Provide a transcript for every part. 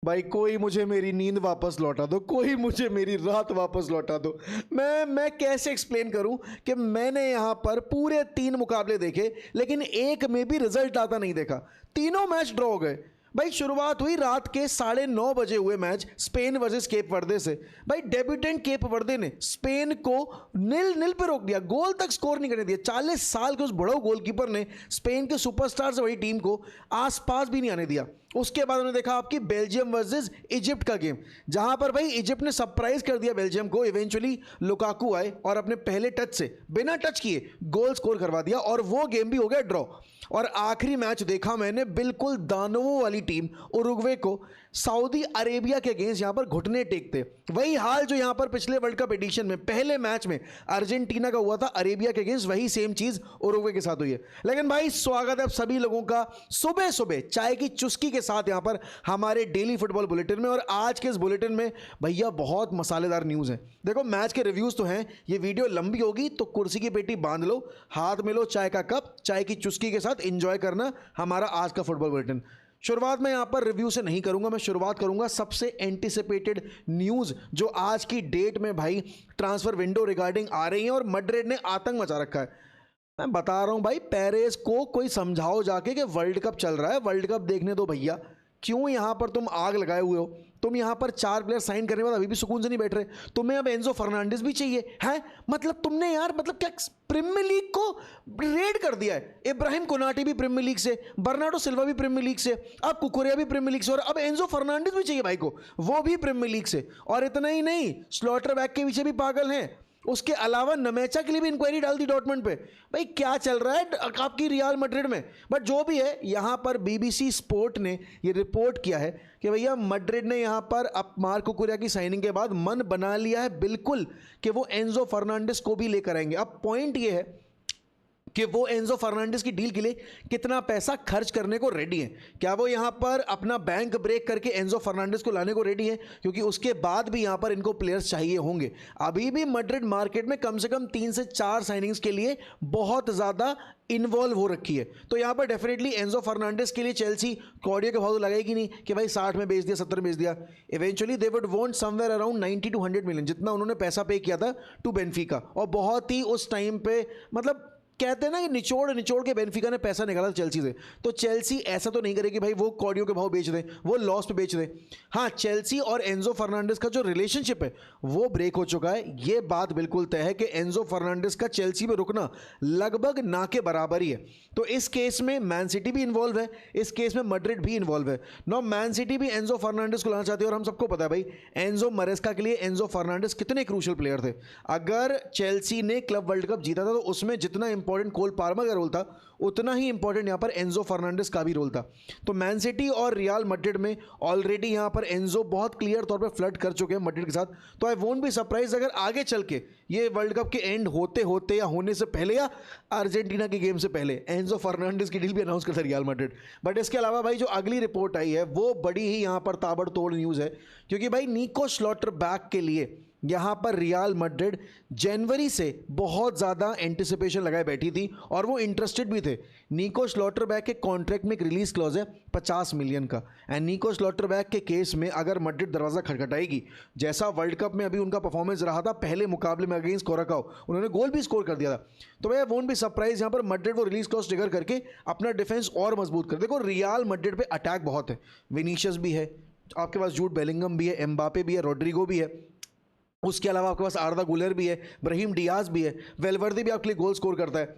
भाई कोई मुझे मेरी नींद वापस लौटा दो, कोई मुझे मेरी रात वापस लौटा दो। मैं कैसे एक्सप्लेन करूं कि मैंने यहां पर पूरे 3 मुकाबले देखे लेकिन एक में भी रिजल्ट आता नहीं देखा। तीनों मैच ड्रॉ हो गए। भाई शुरुआत हुई रात के 9:30 बजे हुए मैच स्पेन वर्सेस केप वर्दे से। भाई डेब्यूटेंट केप वर्दे ने स्पेन को 0-0 पे रोक दिया, गोल तक स्कोर नहीं करने दिया। 40 साल के उस बड़ो गोलकीपर ने स्पेन के सुपरस्टार से वही टीम को आसपास भी नहीं आने दिया। उसके बाद उन्होंने देखा आपकी बेल्जियम वर्सेस इजिप्ट का गेम, जहां पर भाई इजिप्ट ने सरप्राइज कर दिया बेल्जियम को। इवेंचुअली लुकाकू आए और अपने पहले टच से बिना टच किए गोल स्कोर करवा दिया और वो गेम भी हो गया ड्रॉ। और आखिरी मैच देखा मैंने, बिल्कुल दानवों वाली टीम उरुग्वे को सऊदी अरेबिया के अगेंस्ट यहां पर घुटने टेकते। वही हाल जो यहां पर पिछले वर्ल्ड कप एडिशन में पहले मैच में अर्जेंटीना का हुआ था अरेबिया के अगेंस्ट, वही सेम चीज उरुग्वे के साथ हुई है। लेकिन भाई स्वागत है आप सभी लोगों का सुबह सुबह चाय की चुस्की के साथ यहां पर हमारे डेली फुटबॉल बुलेटिन में। और आज के इस बुलेटिन में भैया बहुत मसालेदार न्यूज़ है। देखो मैच के रिव्यूज़ तो हैं, ये वीडियो लंबी होगी तो कुर्सी की पेटी बांध लो, हाथ में लो चाय का कप, चाय की चुस्की के साथ एंजॉय करना हमारा आज का फुटबॉल बुलेटिन। शुरुआत में यहां पर रिव्यू से नहीं करूंगा, मैं शुरुआत करूंगा सबसे एंटीसिपेटेड न्यूज़ जो आज की डेट में भाई ट्रांसफर विंडो रिगार्डिंग आ रही है और मैड्रिड ने आतंक मचा रखा है। मैं बता रहा हूं भाई, पेरेस को कोई समझाओ जाके कि वर्ल्ड कप चल रहा है, वर्ल्ड कप देखने दो भैया। क्यों यहां पर तुम आग लगाए हुए हो? तुम यहां पर 4 प्लेयर साइन करने के बाद अभी भी सुकून से नहीं बैठ रहे। तुम्हें अब एंजो फर्नांडिस भी चाहिए है? मतलब तुमने यार मतलब क्या प्रीमियर लीग को रेड कर दिया है। इब्राहिम कोनाटी भी प्रीमियर लीग से, बर्नार्डो सिल्वा भी प्रीमियर लीग से, अब कुकुरेया भी प्रीमियर लीग से और अब एंजो फर्नांडिस भी चाहिए भाई को, वो भी प्रीमियर लीग से। और इतना ही नहीं, स्लॉटर बैक के पीछे भी पागल हैं। उसके अलावा नमेचा के लिए भी इंक्वायरी डाल दी डॉर्टमुंड पे। भाई क्या चल रहा है आपकी रियल मैड्रिड में? बट जो भी है, यहां पर बीबीसी स्पोर्ट ने यह रिपोर्ट किया है कि भैया मैड्रिड ने यहां पर अब मार्क कुकुरेया की साइनिंग के बाद मन बना लिया है बिल्कुल कि वो एंजो फर्नांडिस को भी लेकर आएंगे। अब पॉइंट ये है कि वो एंजो फर्नांडिस की डील के लिए कितना पैसा खर्च करने को रेडी है। क्या वो यहां पर अपना बैंक ब्रेक करके एंजो फर्नांडिस को लाने को रेडी है? क्योंकि उसके बाद भी यहां पर इनको प्लेयर्स चाहिए होंगे। अभी भी मैड्रिड मार्केट में कम से कम 3 से 4 साइनिंग्स के लिए बहुत ज़्यादा इन्वॉल्व हो रखी है। तो यहां पर डेफिनेटली एंजो फर्नांडिस के लिए चेल्सी क्लॉडियो के भाव तो लगाएगी नहीं कि भाई 60 में बेच दिया, 70 में बेच दिया। Eventually they would want somewhere around 90 to 100 million, जितना उन्होंने पैसा पे किया था टू बेनफिका। और बहुत ही उस टाइम पे मतलब कहते हैं ना कि निचोड़ के बेनफिका ने पैसा निकाला चेल्सी से। तो चेल्सी ऐसा तो नहीं करेगी भाई वो कॉडियो के भाव बेच दें, वो लॉस पे बेच दें। हाँ, चेल्सी और एंजो फर्नांडिस का जो रिलेशनशिप है वो ब्रेक हो चुका है। ये बात बिल्कुल तय है कि एंजो फर्नांडिस का चेल्सी में रुकना लगभग ना के बराबर ही है। तो इस केस में मैन सिटी भी इन्वॉल्व है, इस केस में मैड्रिड भी इन्वॉल्व है। नो, मैन सिटी भी एंजो फर्नांडिस को लाना चाहती है और हम सबको पता है भाई एंजो मरेस्का के लिए एंजो फर्नांडिस कितने क्रूशियल प्लेयर थे। अगर चेल्सी ने क्लब वर्ल्ड कप जीता था तो उसमें जितना इंपॉर्टेंट कोल पाल्मर का रोल था उतना ही इंपॉर्टेंट यहां पर एंजो फर्नांडिस का भी रोल था। तो मैन सिटी और रियल मैड्रिड में ऑलरेडी यहां पर एंजो बहुत क्लियर तौर पे फ्लर्ट कर चुके हैं मैड्रिड के साथ। तो आई वोंट बी सरप्राइज अगर आगे चल के ये वर्ल्ड कप के एंड होते होते या होने से पहले या अर्जेंटीना की गेम से पहले एंजो फर्नांडिस की डील भी अनाउंस करता रियल मैड्रिड। बट इसके अलावा भाई जो अगली रिपोर्ट आई है वो बड़ी ही यहां पर ताबड़तोड़ न्यूज़ है, क्योंकि भाई निको स्लॉटरबैक के लिए यहां पर रियल मैड्रिड जनवरी से बहुत ज़्यादा एंटिसिपेशन लगाए बैठी थी और वो इंटरेस्टेड भी थे। निको स्लॉटरबैक के कॉन्ट्रैक्ट में एक रिलीज क्लॉज है 50 मिलियन का। एंड निको स्लॉटरबैक के केस में अगर मैड्रिड दरवाज़ा खटखटाएगी, जैसा वर्ल्ड कप में अभी उनका परफॉर्मेंस रहा था पहले मुकाबले में अगेंस्ट कोराकाओ, उन्होंने गोल भी स्कोर कर दिया था, तो भाई वोंट बी सरप्राइज यहां पर मैड्रिड वो रिलीज क्लॉज ट्रिगर करके अपना डिफेंस और मजबूत कर। देखो रियल मैड्रिड पे अटैक बहुत है, विनीशियस भी है, आपके पास जूड बेलिंगम भी है, एम्बापे भी है, रोड्रिगो भी है, उसके अलावा आपके पास आर्दा गुलर भी है, ब्राहीम डियाज भी है, वेलवर्दे भी आपके लिए गोल स्कोर करता है।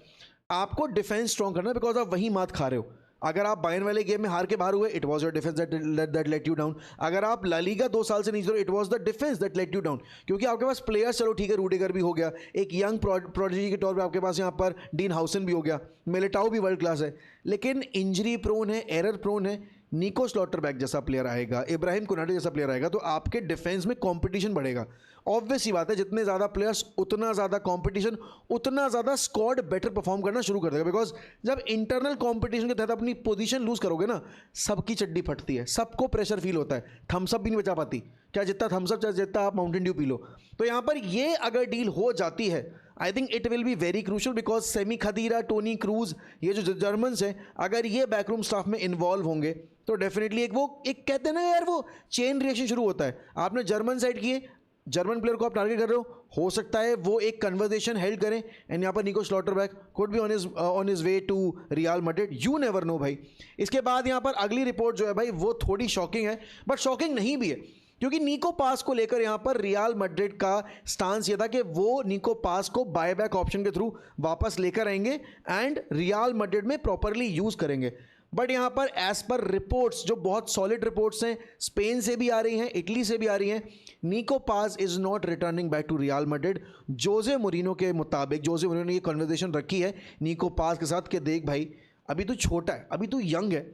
आपको डिफेंस स्ट्रॉन्ग करना है बिकॉज आप वही मात खा रहे हो। अगर आप बायर्न वाले गेम में हार के बाहर हुए, it was your defence that let you down. अगर आप ला लीगा 2 साल से नहीं जीते, it was the defence that let you down. क्योंकि आपके पास प्लेयर्स, चलो ठीक है, रूडिगर भी हो गया, एक यंग प्रोडिजी के तौर पे आपके पास यहाँ पर डीन हाउसन भी हो गया, मिलिटाओ भी वर्ल्ड क्लास है, लेकिन इंजरी प्रोन है, एरर प्रोन है। निको स्लॉटरबैक जैसा प्लेयर आएगा, इब्राहिम कोनाटे जैसा प्लेयर आएगा, तो आपके डिफेंस में कंपटीशन बढ़ेगा। ऑब्वियस ही बात है, जितने ज़्यादा प्लेयर्स उतना ज़्यादा कंपटीशन, उतना ज़्यादा स्क्वाड बेटर परफॉर्म करना शुरू कर देगा। बिकॉज जब इंटरनल कंपटीशन के तहत अपनी पोजीशन लूज करोगे ना, सबकी चड्डी फटती है, सबको प्रेशर फील होता है, थम्सअप भी नहीं बचा पाती। क्या जितना थम्सअप चाहे जितना आप माउंटेन ड्यू पी लो। तो यहाँ पर ये अगर डील हो जाती है, I think it will be very crucial because Sami Khedira, Toni Kroos, ये जो जर्मन्स हैं, अगर ये बैकरूम स्टाफ में इन्वॉल्व होंगे तो डेफिनेटली एक कहते हैं ना यार, वो चेन रिएक्शन शुरू होता है। आपने जर्मन साइड किए, जर्मन प्लेयर को आप टारगेट कर रहे हो सकता है वो एक कन्वर्सेशन हेल्ड करें, एंड यहाँ पर Nico Schlotterbeck could be on his way to Real Madrid, you never know भाई। इसके बाद यहाँ पर अगली रिपोर्ट जो है भाई वो थोड़ी शॉकिंग है, बट शॉकिंग नहीं भी है, क्योंकि निको पास को लेकर यहाँ पर रियल मैड्रिड का स्टांस ये था कि वो निको पास को बायबैक ऑप्शन के थ्रू वापस लेकर आएंगे एंड रियल मैड्रिड में प्रॉपरली यूज़ करेंगे। बट यहाँ पर एज पर रिपोर्ट्स, जो बहुत सॉलिड रिपोर्ट्स हैं, स्पेन से भी आ रही हैं, इटली से भी आ रही हैं, Nico Paz is not returning back to Real Madrid. Jose Mourinho के मुताबिक, जोजे मोरिनो ने ये कन्वर्सेशन रखी है निको पास के साथ कि देख भाई, अभी तू छोटा है, अभी तू यंग है,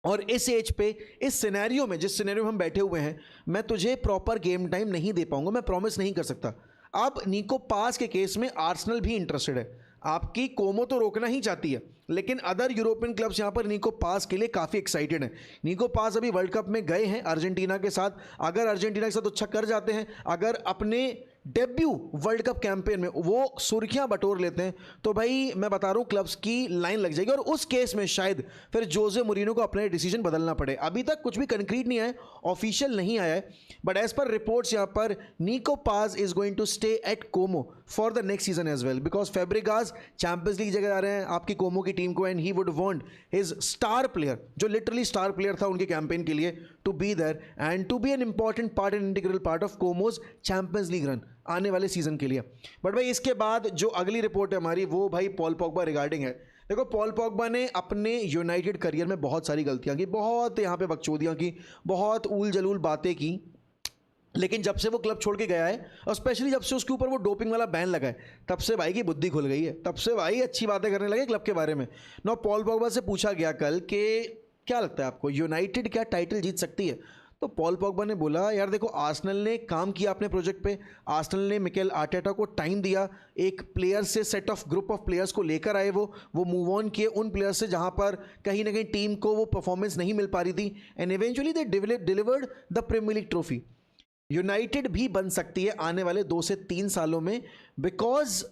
और इस एज पे, इस सिनेरियो में, जिस सिनेरियो में हम बैठे हुए हैं, मैं तुझे प्रॉपर गेम टाइम नहीं दे पाऊंगा, मैं प्रॉमिस नहीं कर सकता। अब निको पास के केस में आर्सेनल भी इंटरेस्टेड है, आपकी कोमो तो रोकना ही चाहती है, लेकिन अदर यूरोपियन क्लब्स यहाँ पर निको पास के लिए काफ़ी एक्साइटेड हैं। निको पास अभी वर्ल्ड कप में गए हैं अर्जेंटीना के साथ, अगर अर्जेंटीना के साथ अच्छा कर जाते हैं, अगर अपने डेब्यू वर्ल्ड कप कैंपेन में वो सुर्खियां बटोर लेते हैं, तो भाई मैं बता रहा हूँ क्लब्स की लाइन लग जाएगी, और उस केस में शायद फिर जोजे मोरिनो को अपने डिसीजन बदलना पड़े। अभी तक कुछ भी कंक्रीट नहीं आया, ऑफिशियल नहीं आया है, बट एज पर रिपोर्ट्स यहाँ पर Nico Paz is going to stay at Como for the next season as well, because Fabregas Champions League जगह जा रहे हैं आपकी कोमो की टीम को, and he would want his star player, जो लिटरली स्टार प्लेयर था उनके कैंपेन के लिए, to be there and to be an important part and integral part of Como's Champions League run आने वाले सीजन के लिए। बट भाई इसके बाद जो अगली रिपोर्ट है हमारी, वो भाई पॉल पॉगबा रिगार्डिंग है। देखो, पॉल पॉगबा ने अपने यूनाइटेड करियर में बहुत सारी गलतियां की, बहुत यहाँ पे बकचोदियां की, बहुत ऊल जलूल बातें की, लेकिन जब से वो क्लब छोड़ के गया है, और स्पेशली जब से उसके ऊपर वो डोपिंग वाला बैन लगा है, तब से भाई की बुद्धि खुल गई है, तब से भाई अच्छी बातें करने लगे क्लब के बारे में। ना पॉल पॉगबा से पूछा गया कल कि क्या लगता है आपको, यूनाइटेड क्या टाइटल जीत सकती है? तो पॉल पॉगबा ने बोला, यार देखो, आर्सेनल ने काम किया अपने प्रोजेक्ट पे, आर्सेनल ने मिकेल आर्टेटा को टाइम दिया, एक प्लेयर से set of group of players को लेकर आए, वो मूव ऑन किए उन प्लेयर्स से जहां पर कहीं ना कहीं टीम को वो परफॉर्मेंस नहीं मिल पा रही थी, and eventually they delivered the premiere league trophy. United भी बन सकती है आने वाले 2 से 3 सालों में, बिकॉज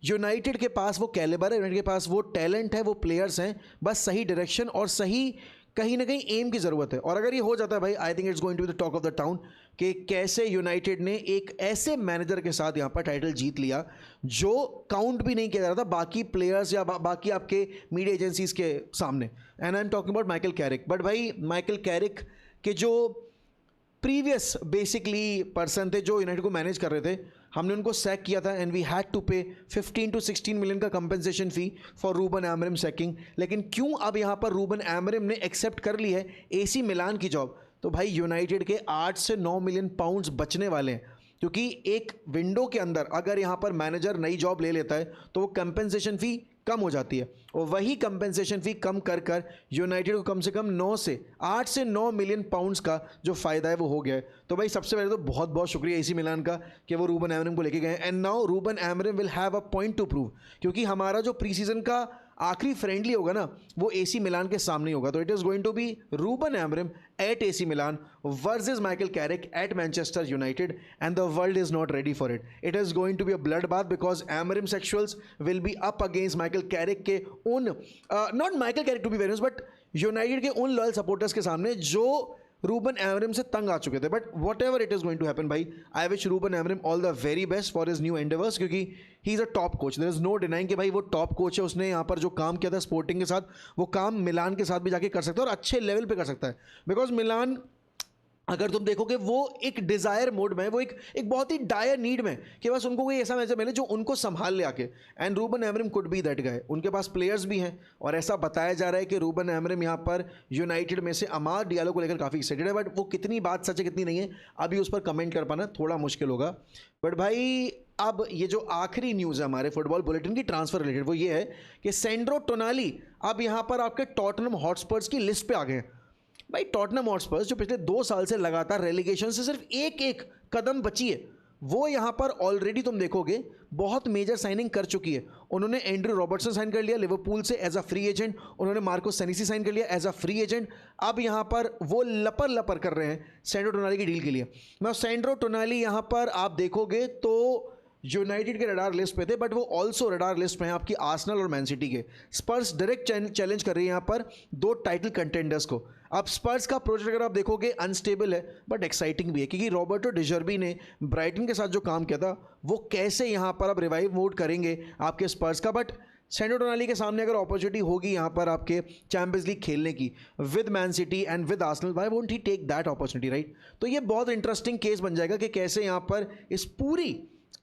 यूनाइटेड के पास वो कैलिबर है, यूनाइटेड के पास वो टैलेंट है, वो प्लेयर्स हैं, बस सही डायरेक्शन और सही कहीं ना कहीं एम की ज़रूरत है। और अगर ये हो जाता है भाई, I think it's going to be the talk of the town कि कैसे यूनाइटेड ने एक ऐसे मैनेजर के साथ यहाँ पर टाइटल जीत लिया जो काउंट भी नहीं किया जा रहा था बाकी प्लेयर्स या बाकी आपके मीडिया एजेंसीज के सामने, and I am talking about Michael Carrick. But भाई माइकल कैरिक के जो प्रीवियस बेसिकली पर्सन थे जो यूनाइटेड को मैनेज कर रहे थे, हमने उनको सैक किया था, एंड वी हैड टू पे 15 to 16 मिलियन का compensation fee for Ruben Amorim sacking. लेकिन क्यों अब यहाँ पर रूबन एमरिम ने एक्सेप्ट कर ली है एसी मिलान की जॉब, तो भाई यूनाइटेड के 8 से 9 मिलियन पाउंड्स बचने वाले हैं, क्योंकि एक विंडो के अंदर अगर यहाँ पर मैनेजर नई जॉब ले लेता है तो वो कंपनसेशन फ़ी कम हो जाती है, और वही कंपनसेशन फ़ी कम कर कर यूनाइटेड को कम से कम 8 से 9 मिलियन पाउंड्स का जो फ़ायदा है वो हो गया है। तो भाई सबसे पहले तो बहुत बहुत शुक्रिया एसी मिलान का कि वो रूबन एमरिम को लेके गए, and now Ruben Amorim will have a point two prove, क्योंकि हमारा जो प्री सीजन का आखिरी फ्रेंडली होगा ना, वो एसी मिलान के सामने होगा। तो it is going to be Ruben Amorim at AC Milan versus Michael Carrick at Manchester United, and the world is not ready for it. It is going to be a blood bath, because Amorim sexuals will be up against Michael Carrick के उन not Michael Carrick to be very, but United के उन loyal supporters के सामने जो Ruben Amorim से तंग आ चुके थे। But whatever it is going to happen भाई, I wish Ruben Amorim all the very best for his new endeavours, क्योंकि he is a top coach, there is no denying कि भाई वो टॉप कोच है, उसने यहाँ पर जो काम किया था स्पोर्टिंग के साथ, वो काम मिलान के साथ भी जाके कर सकता है और अच्छे लेवल पे कर सकता है। बिकॉज मिलान, अगर तुम देखोगे, वो एक डिज़ायर मोड में है, वो एक बहुत ही डायर नीड में कि बस उनको कोई ऐसा मैनेजर मिले जो उनको संभाल ले आके, and Ruben Amorim could be that guy. उनके पास प्लेयर्स भी हैं, और ऐसा बताया जा रहा है कि रूबन एमरिम यहाँ पर यूनाइटेड में से अमाद डियालो को लेकर काफ़ी एक्साइटेड है, बट वो कितनी बात सच है कितनी नहीं है अभी उस पर कमेंट कर पाना थोड़ा मुश्किल होगा। बट भाई अब ये जो आखिरी न्यूज़ है हमारे फुटबॉल बुलेटिन की ट्रांसफर रिलेटेड, वो ये है कि सैंड्रो टोनाली अब यहाँ पर आपके टॉटनहम हॉटस्पर्स की लिस्ट पे आ गए हैं। भाई टॉटनहम हॉटस्पर्स जो पिछले 2 साल से लगातार रेलीगेशन से सिर्फ एक कदम बची है, वो यहाँ पर ऑलरेडी तुम देखोगे बहुत मेजर साइनिंग कर चुकी है। उन्होंने एंड्रू रॉबर्टसन साइन कर लिया लिवरपूल से एज अ फ्री एजेंट, उन्होंने मार्को सेनेसी साइन कर लिया एज अ फ्री एजेंट। अब यहाँ पर वो लपर कर रहे हैं सैंड्रो टोनाली की डील के लिए। मैं सैंड्रो टोनाली यहाँ पर आप देखोगे तो यूनाइटेड के रडार लिस्ट पे थे, बट वो ऑल्सो रडार लिस्ट में है आपकी आर्सेनल और मैन सिटी के। स्पर्स डायरेक्ट चैलेंज कर रही है यहाँ पर दो टाइटल कंटेंडर्स को। अब स्पर्स का प्रोजेक्ट अगर आप देखोगे अनस्टेबल है बट एक्साइटिंग भी है, क्योंकि रॉबर्टो डिजर्बी ने ब्राइटन के साथ जो काम किया था वो कैसे यहाँ पर अब रिवाइव मोड करेंगे आपके स्पर्स का। बट सैंडो टोनाली के सामने अगर अपॉर्चुनिटी होगी यहाँ पर आपके चैंपियंस लीग खेलने की with man city and with Arsenal, why won't he take that opportunity, right. तो ये बहुत इंटरेस्टिंग केस बन जाएगा कि कैसे यहाँ पर इस पूरी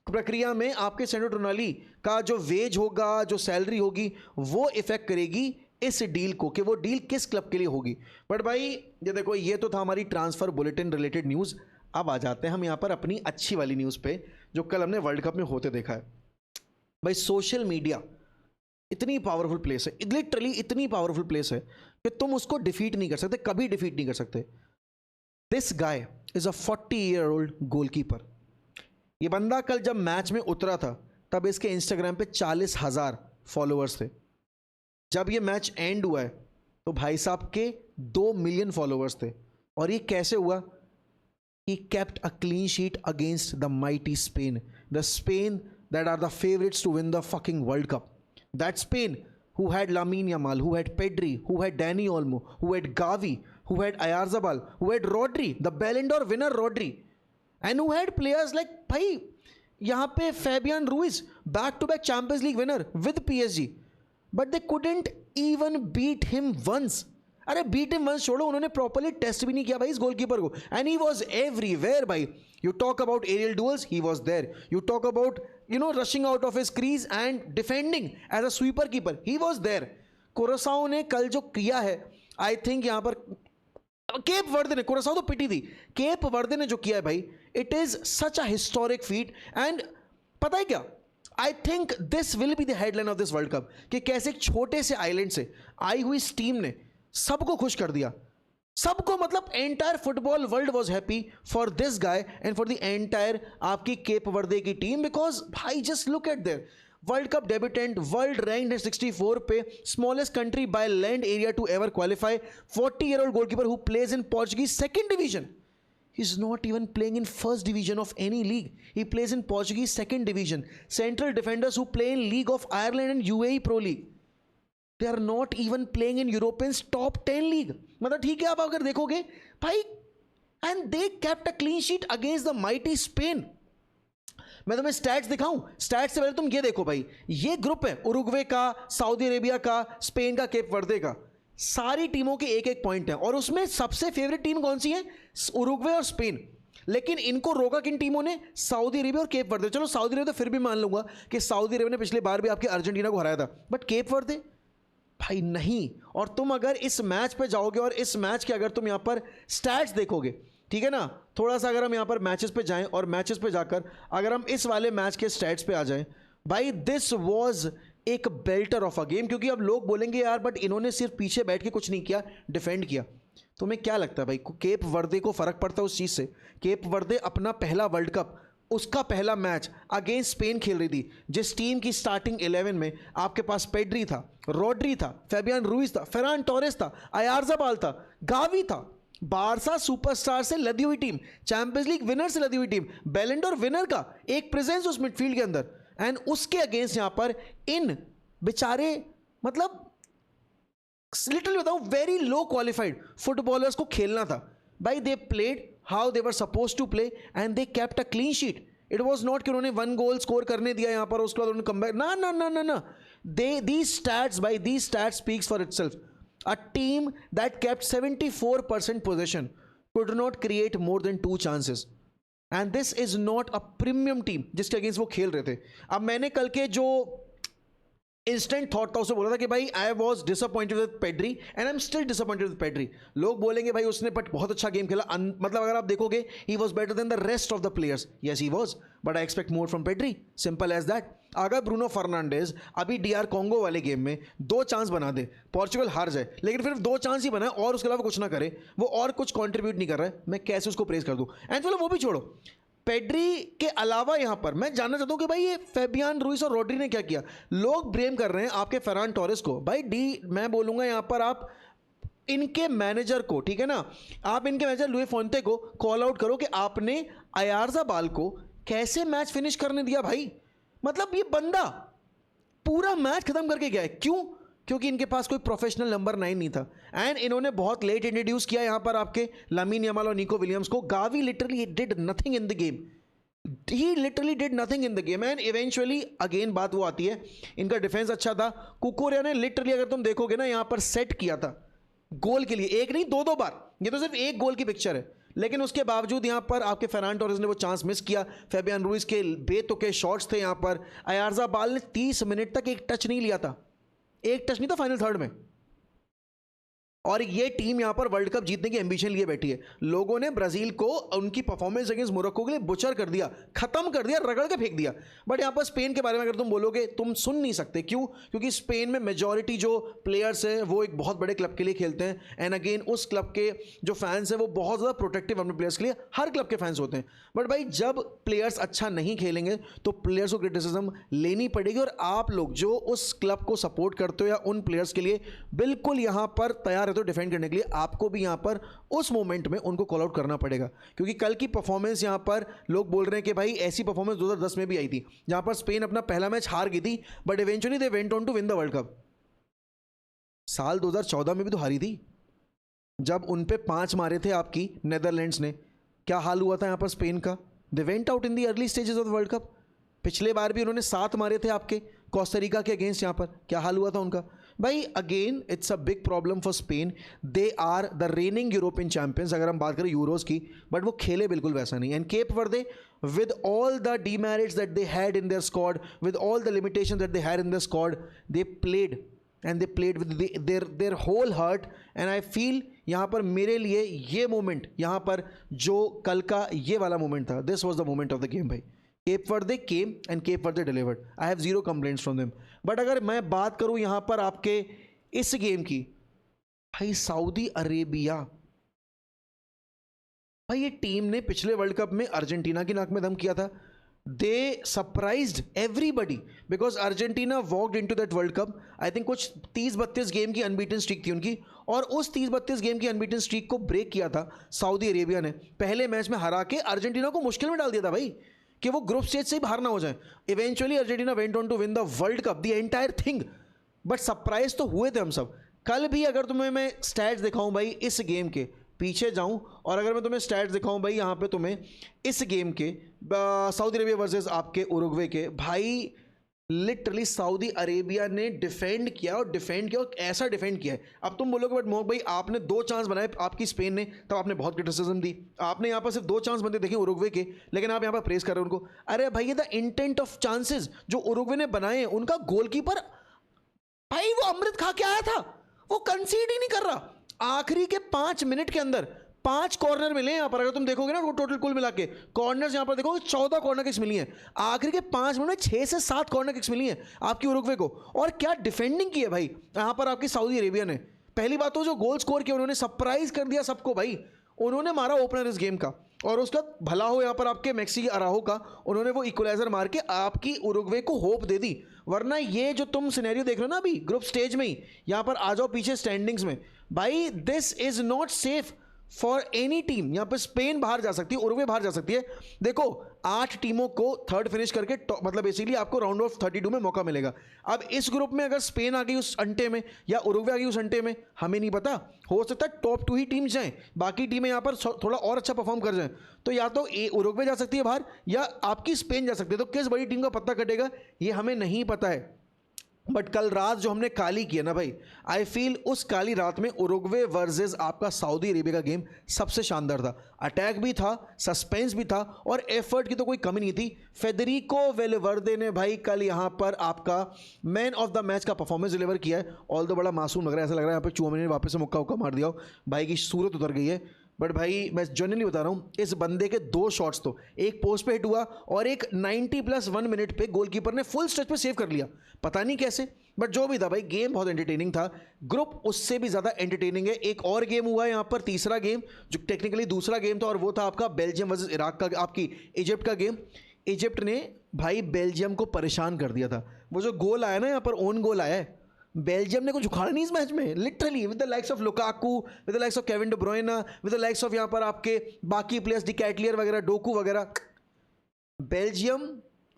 प्रक्रिया में आपके सैंडो टोनाली का जो वेज होगा, जो सैलरी होगी, वो इफेक्ट करेगी इस डील को, कि वो डील किस क्लब के लिए होगी। बट भाई ये देखो, ये तो था हमारी ट्रांसफर बुलेटिन रिलेटेड न्यूज़। अब आ जाते हैं हम यहाँ पर अपनी अच्छी वाली न्यूज़ पे, जो कल हमने वर्ल्ड कप में होते देखा है। भाई सोशल मीडिया इतनी पावरफुल प्लेस है, लिटरली इतनी पावरफुल प्लेस है कि तुम उसको डिफीट नहीं कर सकते, कभी डिफीट नहीं कर सकते। This guy is a 40-year-old goalkeeper. ये बंदा कल जब मैच में उतरा था तब इसके इंस्टाग्राम पे 40,000 फॉलोअर्स थे। जब ये मैच एंड हुआ है तो भाई साहब के 2 मिलियन फॉलोअर्स थे। और ये कैसे हुआ? He kept a clean sheet against the mighty Spain, the Spain that are the favorites to win the fucking World Cup. That Spain who had Lamine Yamal, who had Pedri, who had Dani Olmo, who had Gavi, who had Oyarzabal, who had Rodri, the Ballon d'Or winner Rodri, and who had players like भाई यहाँ पे Fabian Ruiz, back-to-back Champions League winner with PSG, but they couldn't even beat him once. अरे beat him once छोड़ो, उन्होंने properly test भी नहीं किया भाई इस गोलकीपर को। एंड ही वाज एवरीवेयर भाई। You talk about aerial duels, he was there. You talk about rushing out of his crease and defending as a sweeper keeper, he was there. Curacao ने कल जो किया है, I think यहाँ पर cap वर्दे ने, कुरासाओ तो पिटी थी, केप वर्दे ने जो किया है भाई, it is such a historic feet. And पता है क्या, I think this will be the headline of this world cup, कि कैसे एक छोटे से आइलैंड से आई हुई इस टीम ने सबको खुश कर दिया, सबको, मतलब entire football world was happy for this guy and for the entire आपकी केप वर्दे की टीम। बिकॉज भाई just look at there world cup debutant, world ranked 64 पे, smallest country by land area to ever qualify, 40-year-old goalkeeper who plays in Portuguese second division. He's not even playing in first division of any league. He plays in Portuguese second division. Central defenders who play in League of Ireland and UAE Pro League. They are not even playing in Europeans top 10 league. मतलब ठीक है, आप अगर देखोगे भाई, and they kept a clean sheet against the mighty Spain. मैं तुम्हें stats दिखाऊं? स्टैट्स से पहले तुम ये देखो भाई, ये ग्रुप है उरुग्वे का, सऊदी अरेबिया का, स्पेन का, केप वर्दे का। सारी टीमों के एक एक पॉइंट है और उसमें सबसे फेवरेट टीम कौन सी है? उरुग्वे और स्पेन। लेकिन इनको रोका किन टीमों ने? सऊदी अरेबिया और केप वर्दे। चलो सऊदी अरेबिया तो फिर भी मान लूंगा कि सऊदी अरेबिया ने पिछले बार भी आपके अर्जेंटीना को हराया था, बट केप वर्दे भाई नहीं। और तुम अगर इस मैच पे जाओगे और इस मैच के अगर तुम यहाँ पर स्टैट्स देखोगे, ठीक है ना, थोड़ा सा अगर हम यहाँ पर मैचेस पे जाएं और मैचेस पे जाकर अगर हम इस वाले मैच के स्टैट्स पे आ जाएं, भाई दिस वाज एक बेल्टर ऑफ अ गेम। क्योंकि अब लोग बोलेंगे यार बट इन्होंने सिर्फ पीछे बैठ के कुछ नहीं किया, डिफेंड किया। तुम्हें क्या लगता है भाई, केप वर्दे को फर्क पड़ता है उस चीज़ से? केप वर्दे अपना पहला वर्ल्ड कप, उसका पहला मैच अगेंस्ट स्पेन खेल रही थी, जिस टीम की स्टार्टिंग 11 में आपके पास पेड्री था, रोड्री था, फैबियन रूइज था, फेरान टोरेस था, अयारजाबाल था, गावी था। बारसा सुपरस्टार से लदी हुई टीम, चैंपियंस लीग विनर से लदी हुई टीम, बैलन डोर विनर का एक प्रेजेंस उस मिडफील्ड के अंदर, एंड उसके अगेंस्ट यहां पर इन बेचारे, मतलब लिटरली बताऊं, वेरी लो क्वालिफाइड फुटबॉलर्स को खेलना था भाई। They played how they were suppose to play and they kept a clean sheet. It was not कि उन्होंने 1 गोल स्कोर करने दिया यहां पर, उसके बाद उन्होंने कम बैक, ना ना ना ना ना, these stats, by these stats speaks for itself. A team that kept 74% possession could not create more than 2 chances. And this is not a premium team जिसके अगेंस्ट वो खेल रहे थे। अब मैंने कल के जो इंस्टेंट थॉट था उसे बोला था कि भाई I was disappointed with Pedri and I am still disappointed with Pedri. लोग बोलेंगे भाई उसने बट बहुत अच्छा गेम खेला, मतलब अगर आप देखोगे he was better than the rest of the players. Yes he was, but I expect more from Pedri, simple as that. अगर ब्रूनो फर्नांडेज अभी DR कॉन्गो वाले गेम में 2 चांस बना दे, पोर्चुगल हार जाए, लेकिन फिर 2 चांस ही बनाए और उसके अलावा कुछ ना करे, वो और कुछ कॉन्ट्रीब्यूट नहीं कर रहा है, मैं कैसे उसको प्रेज कर दूं? एंड चलो वो भी छोड़ो, पेड्री के अलावा यहां पर मैं जानना चाहता हूं कि भाई ये फैबियन रूइस और रोड्री ने क्या किया। लोग ब्लेम कर रहे हैं आपके फेरान टोरेस को। भाई मैं बोलूंगा यहां पर आप इनके मैनेजर को, ठीक है ना, आप इनके मैनेजर लुई फोंते को कॉल आउट करो कि आपने अयारजाबाल को कैसे मैच फिनिश करने दिया भाई? मतलब ये बंदा पूरा मैच खत्म करके गया है। क्यों? क्योंकि इनके पास कोई प्रोफेशनल नंबर 9 नहीं था एंड इन्होंने बहुत लेट इंट्रोड्यूस किया यहां पर आपके लामिन यमाल और निको विलियम्स को। Gavi literally did nothing in the game, he literally did nothing in the game and eventually again बात वो आती है, इनका डिफेंस अच्छा था। कुकुरेया ने लिटरली अगर तुम देखोगे ना यहां पर सेट किया था गोल के लिए, एक नहीं दो बार, ये तो सिर्फ एक गोल की पिक्चर है, लेकिन उसके बावजूद यहां पर आपके फर्नान टोरेस ने वो चांस मिस किया। फेबियन रूइज के बेतुके शॉट्स थे यहां पर। अयारज़ाबाल ने 30 मिनट तक एक टच नहीं लिया था, एक टच नहीं था फाइनल थर्ड में। और ये टीम यहां पर वर्ल्ड कप जीतने की एम्बिशन लिए बैठी है। लोगों ने ब्राजील को उनकी परफॉर्मेंस अगेंस्ट मोरक्को के लिए बुचर कर दिया, खत्म कर दिया, रगड़ के फेंक दिया। बट यहां पर स्पेन के बारे में अगर तुम बोलोगे, तुम सुन नहीं सकते। क्यों? क्योंकि स्पेन में मेजॉरिटी जो प्लेयर्स हैं वो एक बहुत बड़े क्लब के लिए खेलते हैं एंड अगेन उस क्लब के जो फैंस हैं वो बहुत ज़्यादा प्रोटेक्टिव अपने प्लेयर्स के लिए, हर क्लब के फैंस होते हैं। बट भाई जब प्लेयर्स अच्छा नहीं खेलेंगे तो प्लेयर्स को क्रिटिसिज्म लेनी पड़ेगी और आप लोग जो उस क्लब को सपोर्ट करते हो या उन प्लेयर्स के लिए बिल्कुल यहां पर तैयार रहते हो डिफेंड करने के लिए, आपको भी यहां पर उस मोमेंट में उनको कॉल आउट करना पड़ेगा। क्योंकि कल की परफॉर्मेंस यहां पर लोग बोल रहे हैं कि भाई ऐसी परफॉर्मेंस 2010 में भी आई थी जहां पर स्पेन अपना पहला मैच हार गई थी but eventually they went on to win the world cup. साल 2014 में भी तो हारी थी जब उन पे 5 मारे थे आपकी नेदरलैंड्स ने। क्या हाल हुआ था यहां पर स्पेन का? They went out in the early stages of the world cup. पिछले बार भी उन्होंने 7 मारे थे आपके कोस्टारिका के अगेंस्ट, यहां पर क्या हाल हुआ था उनका? भाई again it's a big problem for Spain. They are the raining European champions अगर हम बात करें यूरोज की, बट वो खेले बिल्कुल वैसा नहीं। And cap Varde with all the demerits that they had in their squad, with all the limitations that they had in their squad, they played and they played with their whole heart. and I feel यहाँ पर मेरे लिए ये moment, यहाँ पर जो कल का ये वाला मोमेंट था, this was the moment of the game भाई। Cap Varde came and cap Varde delivered. I have zero complaints from them. But अगर मैं बात करूँ यहाँ पर आपके इस गेम की, भाई सऊदी अरेबिया, भाई ये टीम ने पिछले वर्ल्ड कप में अर्जेंटीना की नाक में दम किया था। They surprised everybody because Argentina walked into that World Cup, I think कुछ 30-32 गेम की अनबीटन स्ट्रीक थी उनकी, और उस 30-32 गेम की अनबीटन स्ट्रीक को ब्रेक किया था सऊदी अरेबिया ने। पहले मैच में हरा के अर्जेंटीना को मुश्किल में डाल दिया था भाई कि वो ग्रुप स्टेज से ही बाहर ना हो जाए। Eventually Argentina went on to win the world cup, the entire thing. But surprise तो हुए थे हम सब। कल भी अगर तुम्हें मैं स्टैट्स दिखाऊं भाई इस गेम के, पीछे जाऊं और अगर मैं तुम्हें स्टैट्स दिखाऊं भाई यहाँ पे तुम्हें इस गेम के सऊदी अरेबिया वर्सेस आपके उरुग्वे के, भाई लिटरली सऊदी अरेबिया ने डिफेंड किया और डिफेंड किया और ऐसा डिफेंड किया है। अब तुम बोलोगे बट मोहक भाई आपने 2 चांस बनाए आपकी स्पेन ने, तब आपने बहुत क्रिटिसिज्म दी। आपने यहाँ पर सिर्फ 2 चांस बनते देखे उरुग्वे के, लेकिन आप यहाँ पर प्रेस कर रहे हो उनको। अरे भाई ये द इंटेंट ऑफ चांसेस जो उरुग्वे ने बनाए हैं, उनका गोलकीपर भाई वो अमृत खा के आया था, वो कंसीड ही नहीं कर रहा। आखिरी के 5 मिनट के अंदर 5 कॉर्नर मिले यहाँ पर, अगर तुम देखोगे ना वो टोटल कुल मिला के कॉर्नर्स यहाँ पर देखोगे 14 कॉर्नर किक्स मिली हैं। आखिरी के 5 मिनट में 6 से 7 कॉर्नर किक्स मिली हैं आपकी उरुग्वे को। और क्या डिफेंडिंग की है भाई यहाँ पर आपकी सऊदी अरेबिया ने। पहली बात तो जो गोल स्कोर किया उन्होंने, सरप्राइज कर दिया सबको भाई। उन्होंने मारा ओपनर इस गेम का, और उसका भला हो यहाँ पर आपके मैक्सी अराहो का, उन्होंने वो इक्वलाइजर मार के आपकी उरुग्वे को होप दे दी। वरना ये जो तुम सिनेरियो देख रहे हो ना अभी ग्रुप स्टेज में ही, यहाँ पर आ जाओ पीछे स्टैंडिंग्स में, भाई this is not safe for any team. यहाँ पर स्पेन बाहर जा सकती है, उरुग्वे बाहर जा सकती है। देखो 8 टीमों को थर्ड फिनिश करके मतलब बेसिकली आपको राउंड ऑफ 32 में मौका मिलेगा। अब इस ग्रुप में अगर स्पेन आ गई उस अंटे में या उरुग्वे आ गई उस अंटे में, हमें नहीं पता, हो सकता है टॉप 2 ही टीम्स जाएं, बाकी टीमें यहाँ पर थोड़ा और अच्छा परफॉर्म कर जाएं। तो या तो उरुग्वे जा सकती है बाहर या आपकी स्पेन जा सकती है। तो किस बड़ी टीम का पत्ता कटेगा ये हमें नहीं पता है। बट कल रात जो हमने काली किया ना भाई, आई फील उस काली रात में उरुग्वे वर्सेस आपका सऊदी अरेबिया का गेम सबसे शानदार था। अटैक भी था, सस्पेंस भी था और एफर्ट की तो कोई कमी नहीं थी। फेडरिको वेलवर्दे ने भाई कल यहाँ पर आपका मैन ऑफ द मैच का परफॉर्मेंस डिलीवर किया है। ऑल तो बड़ा मासूम लग रहा है, ऐसा लग रहा है यहाँ पर चूमे ने वापस से मुक्का उक्का मार दिया हो, भाई की सूरत उतर गई है। बट भाई मैं जनरली बता रहा हूँ, इस बंदे के 2 शॉट्स तो, एक पोस्ट पे हिट हुआ और एक 90+1 मिनट पे गोलकीपर ने फुल स्ट्रेच पे सेव कर लिया, पता नहीं कैसे। बट जो भी था भाई गेम बहुत एंटरटेनिंग था। ग्रुप उससे भी ज़्यादा एंटरटेनिंग है। एक और गेम हुआ है यहाँ पर, तीसरा गेम जो टेक्निकली दूसरा गेम था, और वो था आपका बेल्जियम वर्सेस इराक का, आपकी इजिप्ट का गेम। इजिप्ट ने भाई बेल्जियम को परेशान कर दिया था। वो जो गोल आया ना यहाँ पर, ओन गोल आया है, बेल्जियम ने कुछ उखाड़ा नहीं इस मैच में literally, with the likes of Lukaku, with the likes of Kevin De Bruyne, with the likes of यहाँ पर आपके बाकी प्लेयर्स डिकैटलियर वगैरह, डोकू वगैरह। Belgium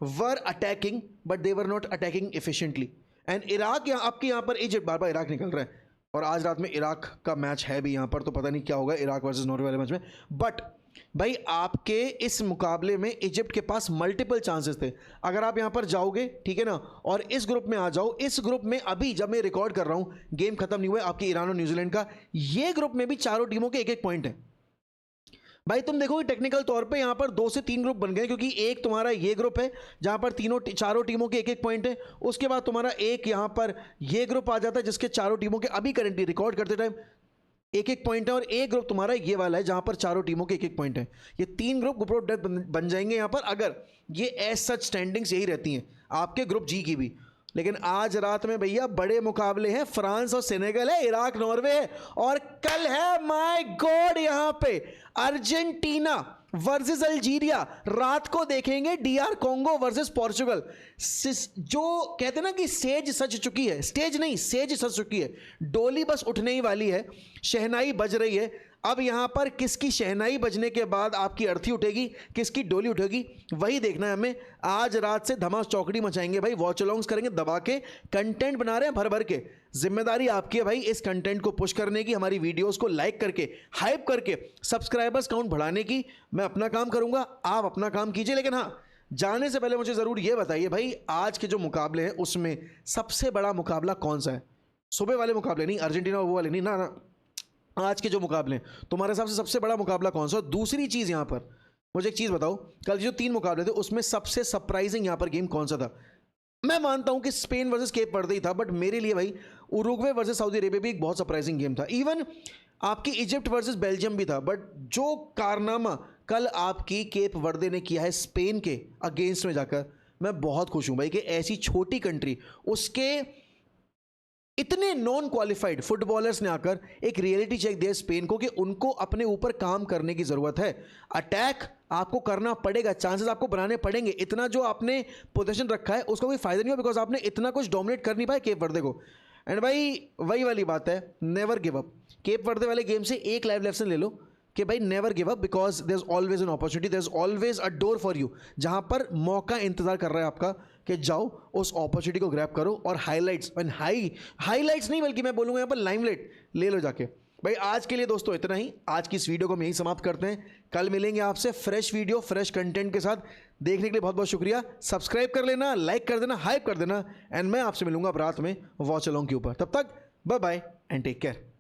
were attacking but they were not attacking efficiently, and Iraq आपके यहाँ पर Egypt, बार बार Iraq निकल रहा है, और आज रात में इराक का मैच है भी यहाँ पर, तो पता नहीं क्या होगा इराक वर्सेस नॉर्वे वाले मैच में। बट भाई आपके इस मुकाबले में इजिप्ट के पास मल्टीपल चांसेस थे। अगर आप यहाँ पर जाओगे, ठीक है ना, और इस ग्रुप में आ जाओ, इस ग्रुप में अभी जब मैं रिकॉर्ड कर रहा हूँ गेम खत्म नहीं हुआ है आपके ईरान और न्यूजीलैंड का, ये ग्रुप में भी चारों टीमों के एक एक पॉइंट है। भाई तुम देखोगे टेक्निकल तौर पे यहाँ पर 2 से 3 ग्रुप बन गए, क्योंकि एक तुम्हारा ये ग्रुप है जहाँ पर चारों टीमों के एक एक पॉइंट है, उसके बाद तुम्हारा एक यहाँ पर ये ग्रुप आ जाता है जिसके चारों टीमों के अभी करंटली रिकॉर्ड करते टाइम एक एक पॉइंट है, और एक ग्रुप तुम्हारा ये वाला है जहाँ पर चारों टीमों के एक एक पॉइंट है। ये 3 ग्रुप ग्रुप ऑफ डेथ बन जाएंगे यहाँ पर, अगर ये एज सच स्टैंडिंग्स यही रहती हैं आपके ग्रुप जी की भी। लेकिन आज रात में भैया बड़े मुकाबले हैं, फ्रांस और सेनेगल है, इराक नॉर्वे है, और कल है माय गॉड यहाँ पे अर्जेंटीना वर्सेस अल्जीरिया, रात को देखेंगे डीआर कॉन्गो वर्सेस पोर्चुगल। जो कहते हैं ना कि सेज सज चुकी है, स्टेज नहीं सेज सज चुकी है, डोली बस उठने ही वाली है, शहनाई बज रही है। अब यहाँ पर किसकी शहनाई बजने के बाद आपकी अर्थी उठेगी, किसकी डोली उठेगी, वही देखना है हमें। आज रात से धमास चौकड़ी मचाएंगे भाई, वॉच अलोंग्स करेंगे दबा के, कंटेंट बना रहे हैं भर भर के, जिम्मेदारी आपकी है भाई इस कंटेंट को पुश करने की, हमारी वीडियोस को लाइक करके हाइप करके सब्सक्राइबर्स काउंट बढ़ाने की। मैं अपना काम करूंगा, आप अपना काम कीजिए, लेकिन हाँ जाने से पहले मुझे ज़रूर ये बताइए भाई आज के जो मुकाबले हैं उसमें सबसे बड़ा मुकाबला कौन सा है? सुबह वाले मुकाबले नहीं, अर्जेंटीना वो वाले नहीं ना, आज के जो मुकाबले हैं तुम्हारे हिसाब से सबसे बड़ा मुकाबला कौन सा? दूसरी चीज़ यहाँ पर मुझे एक चीज़ बताओ, कल जो 3 मुकाबले थे उसमें सबसे सरप्राइजिंग यहाँ पर गेम कौन सा था? मैं मानता हूं कि स्पेन वर्सेस केप वर्दे ही था, बट मेरे लिए भाई उरुग्वे वर्सेस सऊदी अरेबिया भी एक बहुत सरप्राइजिंग गेम था। इवन आपकी इजिप्ट वर्सेस बेल्जियम भी था, बट जो कारनामा कल आपकी केप वर्दे ने किया है स्पेन के अगेंस्ट में जाकर, मैं बहुत खुश हूं भाई कि ऐसी छोटी कंट्री उसके इतने नॉन क्वालिफाइड फुटबॉलर्स ने आकर एक रियलिटी चेक दिया स्पेन को कि उनको अपने ऊपर काम करने की ज़रूरत है। अटैक आपको करना पड़ेगा, चांसेस आपको बनाने पड़ेंगे, इतना जो आपने पोजीशन रखा है उसका कोई फायदा नहीं हो, बिकॉज आपने इतना कुछ डोमिनेट कर नहीं पाए केप वर्दे को। एंड भाई वही वाली बात है, नेवर गिव अप। केप वर्दे वाले गेम से एक लाइव लेसन ले लो कि भाई never give up, because there is always an opportunity, there is always a door for you, जहां पर मौका इंतजार कर रहा है आपका कि जाओ उस अपॉर्चुनिटी को ग्रैब करो और हाईलाइट्स एंड हाईलाइट्स नहीं बल्कि मैं बोलूँगा यहाँ पर लाइमलाइट ले लो जाके। भाई आज के लिए दोस्तों इतना ही, आज की इस वीडियो को हम यही समाप्त करते हैं। कल मिलेंगे आपसे फ्रेश वीडियो फ्रेश कंटेंट के साथ। देखने के लिए बहुत बहुत शुक्रिया। सब्सक्राइब कर लेना, लाइक कर देना, हाइप कर देना, एंड मैं आपसे मिलूंगा अब रात में वॉच अलोंग के ऊपर। तब तक bye bye and take care.